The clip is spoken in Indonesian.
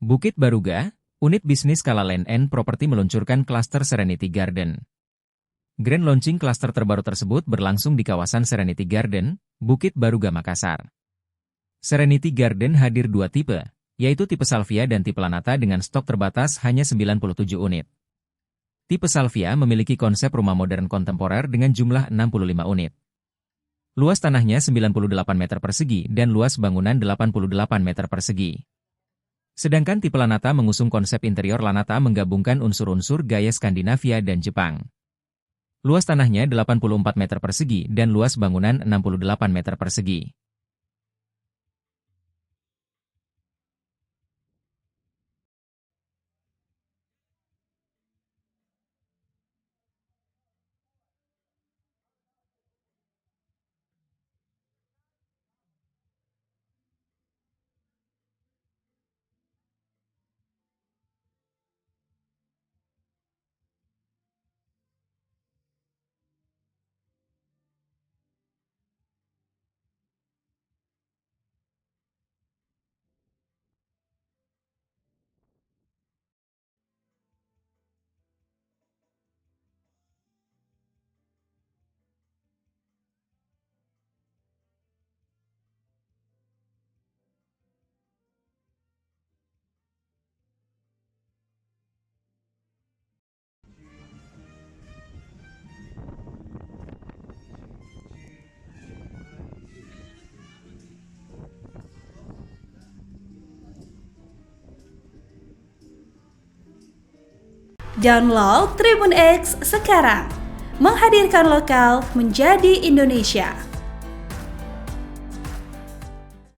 Bukit Baruga, unit bisnis skala Land and Property meluncurkan klaster Serenity Garden. Grand launching klaster terbaru tersebut berlangsung di kawasan Serenity Garden, Bukit Baruga, Makassar. Serenity Garden hadir dua tipe, yaitu tipe Salvia dan tipe Lanata dengan stok terbatas hanya 97 unit. Tipe Salvia memiliki konsep rumah modern kontemporer dengan jumlah 65 unit. Luas tanahnya 98 meter persegi dan luas bangunan 88 meter persegi. Sedangkan tipe Lanata mengusung konsep interior Lanata menggabungkan unsur-unsur gaya Skandinavia dan Jepang. Luas tanahnya 84 meter persegi dan luas bangunan 68 meter persegi. Download Tribun X sekarang, menghadirkan lokal menjadi Indonesia.